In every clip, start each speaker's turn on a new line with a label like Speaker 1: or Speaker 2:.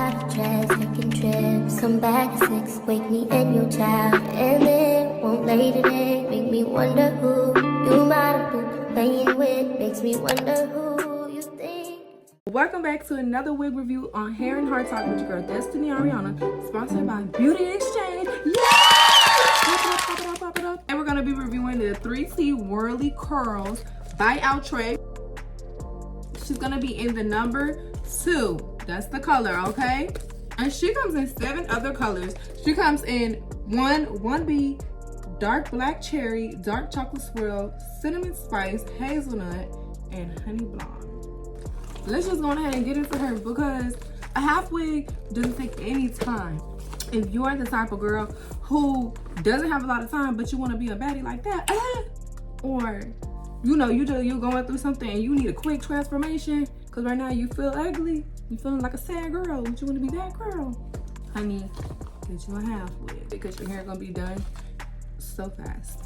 Speaker 1: body checks, taking trips. Come back at 6, wake me and your child. And then won't lay today, make me wonder who you might have been playing with. Makes me wonder who you think.
Speaker 2: Welcome back to another wig review on Hair and Heart Talk with your girl Destiney.Arianna, sponsored by BeautyExchange. Yeah! Pop it up. And we're gonna be reviewing the 3C Whirly Curls by Outre. She's gonna be in the number 2. That's the color, okay? And she comes in 7 other colors. She comes in 1B, dark black cherry, dark chocolate swirl, cinnamon spice, hazelnut, and honey blonde. Let's just go ahead and get into her because a half wig doesn't take any time. If you are the type of girl who doesn't have a lot of time but you want to be a baddie like that, or you're going through something and you need a quick transformation because right now you feel ugly, you feeling like a sad girl, but you want to be that girl, honey, get you a half wig because your hair gonna be done so fast.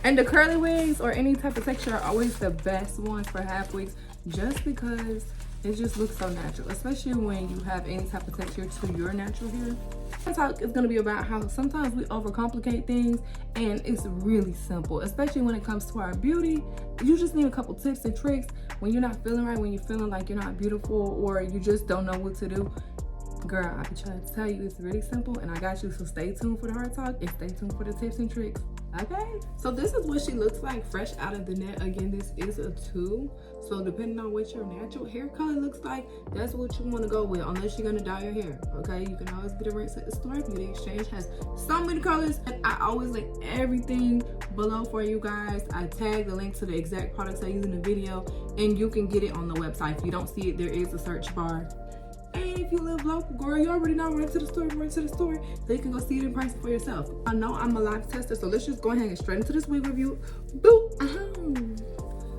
Speaker 2: And the curly wigs or any type of texture are always the best ones for half wigs just because it just looks so natural, especially when you have any type of texture to your natural hair. This talk is going to be about how sometimes we overcomplicate things and it's really simple, especially when it comes to our beauty. You just need a couple tips and tricks when you're not feeling right, when you're feeling like you're not beautiful or you just don't know what to do. Girl, I be trying to tell you it's really simple and I got you, so stay tuned for the hard talk and stay tuned for the tips and tricks. Okay, so this is what she looks like fresh out of the net. Again, this is a 2, so depending on what your natural hair color looks like, that's what you want to go with, unless you're gonna dye your hair. Okay, you can always get a rinse at the store. BeautyExchange has so many colors, and I always link everything below for you guys. I tag the link to the exact products I use in the video, and you can get it on the website. If you don't see it, there is a search bar. And if you live local, girl, you already know, run to the store, so you can go see it in person for yourself. I know I'm a live tester, so let's just go ahead and get straight into this wig review. Boo!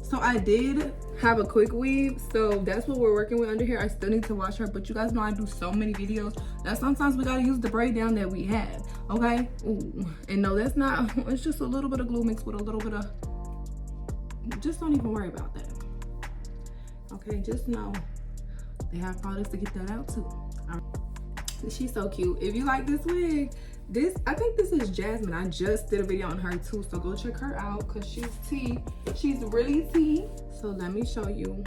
Speaker 2: So I did have a quick weave, so that's what we're working with under here. I still need to wash her, but you guys know I do so many videos that sometimes we gotta use the braid down that we have, okay? Ooh. And no, that's not, it's just a little bit of glue mixed with a little bit of, just don't even worry about that. Okay, just know they have products to get that out too. She's so cute. If you like this wig, I think this is Jasmine. I just did a video on her too, so go check her out because she's tea. She's really tea. So let me show you,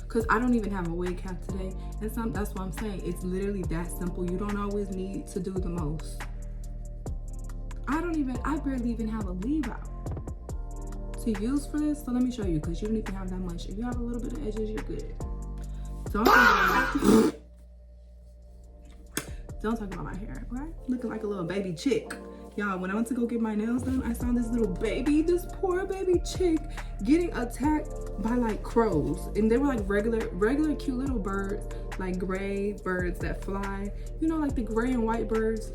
Speaker 2: because I don't even have a wig cap today, and that's what I'm saying. It's literally that simple. You don't always need to do the most. I barely even have a leave out to use for this, so let me show you, because you don't even have that much. If you have a little bit of edges, you're good. Don't talk about my hair, right? Looking like a little baby chick. Y'all, when I went to go get my nails done, I saw this little baby, this poor baby chick getting attacked by like crows. And they were like regular cute little birds, like gray birds that fly. You know, like the gray and white birds.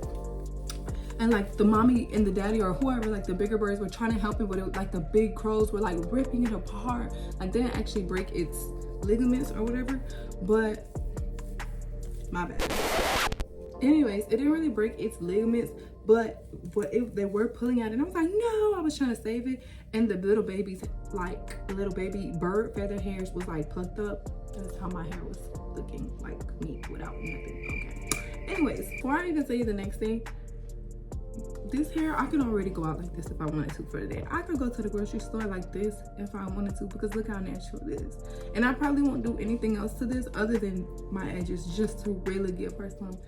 Speaker 2: And like the mommy and the daddy or whoever, like the bigger birds were trying to help it, but it was like the big crows were like ripping it apart. Like they didn't actually break its ligaments or whatever, but my bad. Anyways, it didn't really break its ligaments, but they were pulling at it, and I was like, no, I was trying to save it, and the little baby's like little baby bird feather hairs was like plucked up. That's how my hair was looking, like me without nothing. Okay, anyways, before I even say the next thing, this hair, I can already go out like this if I wanted to for the day. I could go to the grocery store like this if I wanted to, because look how natural it is. And I probably won't do anything else to this other than my edges, just to really give her some.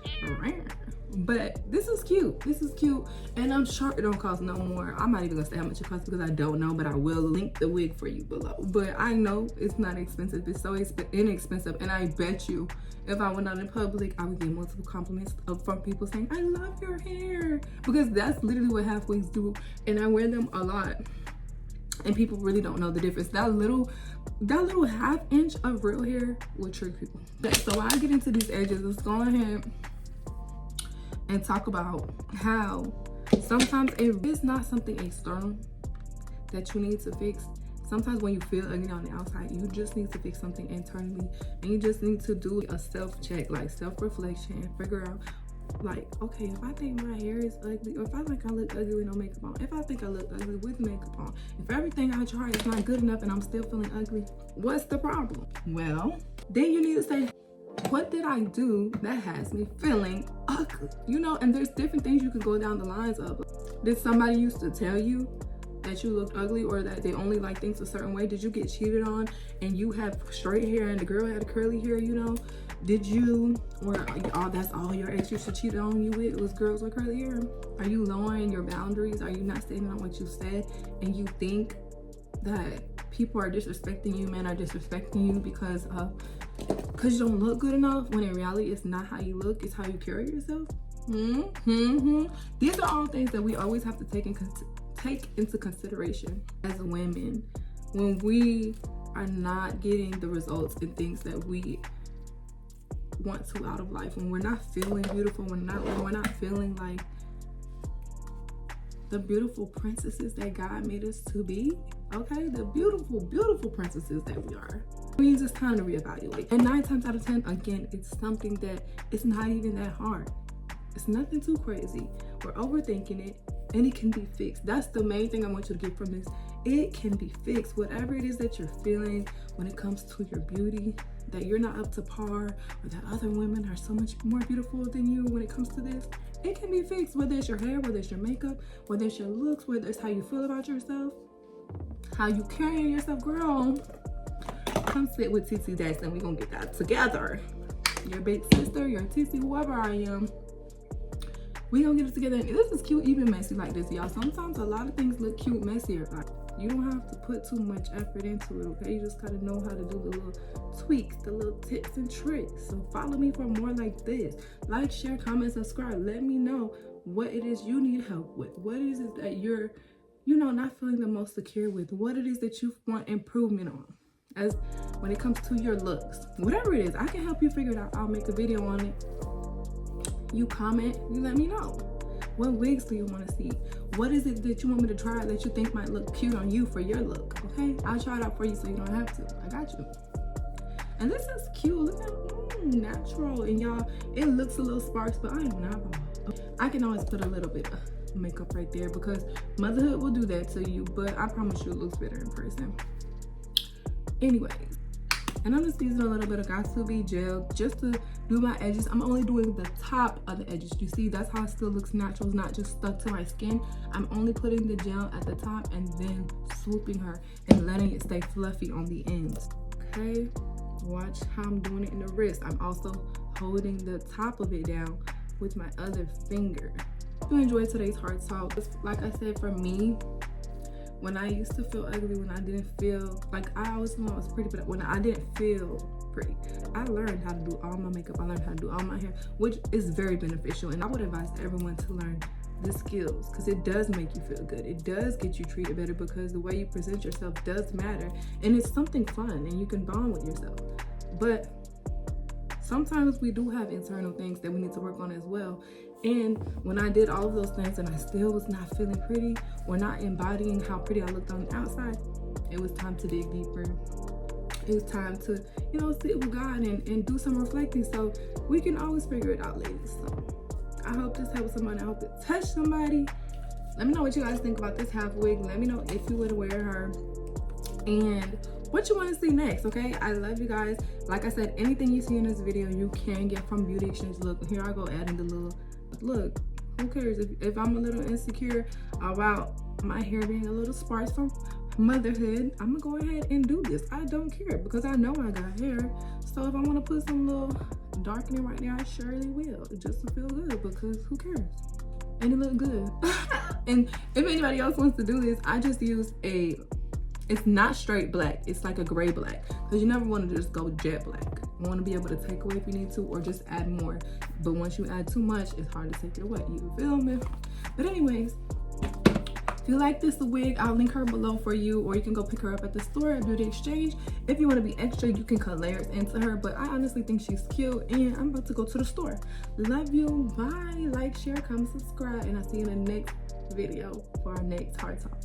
Speaker 2: But this is cute. This is cute, and I'm sure it don't cost no more. I'm not even gonna say how much it costs because I don't know, but I will link the wig for you below. But I know it's not expensive. It's so inexpensive, and I bet you if I went out in public, I would get multiple compliments from people saying, I love your hair, because that's literally what half wigs do, and I wear them a lot, and people really don't know the difference. That little ½ inch of real hair will trick people. So while I get into these edges, let's go ahead and talk about how sometimes it is not something external that you need to fix. Sometimes when you feel ugly on the outside, you just need to fix something internally, and you just need to do a self-check, like self-reflection, and figure out, like, okay, if I think my hair is ugly, or if I think I look ugly with no makeup on, if I think I look ugly with makeup on, if everything I try is not good enough and I'm still feeling ugly, what's the problem? Well, then you need to say, what did I do that has me feeling ugly? You know, and there's different things you can go down the lines of. Did somebody used to tell you that you looked ugly, or that they only like things a certain way? Did you get cheated on and you have straight hair and the girl had curly hair, you know? Did you, or that's all your ex used to cheat on you with, was girls with curly hair? Are you lowering your boundaries? Are you not standing on what you said, and you think that people are disrespecting you, men are disrespecting you because you don't look good enough, when in reality it's not how you look, it's how you carry yourself? These are all things that we always have to take into consideration as women when we are not getting the results and things that we want to out of life, when we're not feeling beautiful, when we're not feeling like the beautiful princesses that God made us to be. Okay, the beautiful, beautiful princesses that we are. It means it's time to reevaluate. And 9 times out of 10, again, it's something that it's not even that hard. It's nothing too crazy. We're overthinking it, and it can be fixed. That's the main thing I want you to get from this. It can be fixed. Whatever it is that you're feeling when it comes to your beauty, that you're not up to par, or that other women are so much more beautiful than you when it comes to this, it can be fixed. Whether it's your hair, whether it's your makeup, whether it's your looks, whether it's how you feel about yourself, how you carrying yourself, girl. Come sit with TT Dax and we gonna get that together. Your big sister, your TT, whoever I am, we gonna get it together. And this is cute, even messy like this, y'all. Sometimes a lot of things look cute messier. Like, you don't have to put too much effort into it, okay? You just gotta know how to do the little tweaks, the little tips and tricks. So follow me for more like this. Like, share, comment, subscribe. Let me know what it is you need help with. What is it that you're, you know, not feeling the most secure with? What it is that you want improvement on, as when it comes to your looks. Whatever it is, I can help you figure it out. I'll make a video on it. You comment, you let me know. What wigs do you want to see? What is it that you want me to try that you think might look cute on you for your look? Okay, I'll try it out for you so you don't have to. I got you. And this is cute. Look at natural. And y'all, it looks a little sparse, but I am not. I can always put a little bit of makeup right there because motherhood will do that to you, but I promise you it looks better in person. Anyways, and I'm just using a little bit of Got2B Gel just to do my edges. I'm only doing the top of the edges. You see, that's how it still looks natural. It's not just stuck to my skin. I'm only putting the gel at the top and then swooping her and letting it stay fluffy on the ends. Okay, watch how I'm doing it in the wrist. I'm also holding the top of it down with my other finger. If you enjoyed today's heart talk, like I said, for me, when I used to feel ugly, when I didn't feel like, I always knew I was pretty, but when I didn't feel pretty, I learned how to do all my makeup. I learned how to do all my hair, which is very beneficial. And I would advise everyone to learn the skills because it does make you feel good. It does get you treated better because the way you present yourself does matter. And it's something fun and you can bond with yourself. But sometimes we do have internal things that we need to work on as well. And when I did all of those things and I still was not feeling pretty or not embodying how pretty I looked on the outside, it was time to dig deeper. It was time to, you know, sit with God and do some reflecting. So we can always figure it out, ladies. So I hope this helps somebody. I hope it touched somebody. Let me know what you guys think about this half wig. Let me know if you would wear her and what you want to see next. Okay, I love you guys. Like I said, anything you see in this video you can get from BeautyExchange. Look, here I go adding the little, look, who cares if I'm a little insecure about my hair being a little sparse from motherhood. I'm gonna go ahead and do this. I don't care because I know I got hair. So if I want to put some little darkening right there, I surely will, just to feel good, because who cares? And it look good. And if anybody else wants to do this, I just use it's not straight black, it's like a gray black, because you never want to just go jet black. You want to be able to take away if you need to, or just add more. But once you add too much, it's hard to take it away. You feel me? But anyways, if you like this wig, I'll link her below for you, or you can go pick her up at the store at BeautyExchange. If you want to be extra, you can cut layers into her, but I honestly think she's cute, and I'm about to go to the store. Love you. Bye. Like, share, comment, subscribe, and I'll see you in the next video for our next heart talk.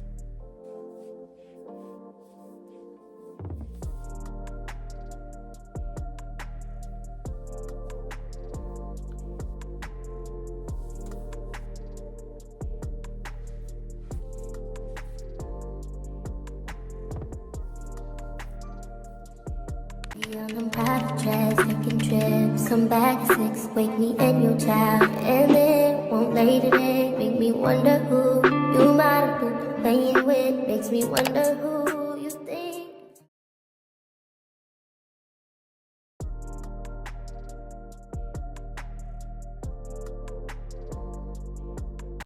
Speaker 1: I'm private jets, taking trips. Come back at 6, wake me and your child. And then won't lay today, make me wonder who you might have been playing with. Makes me wonder who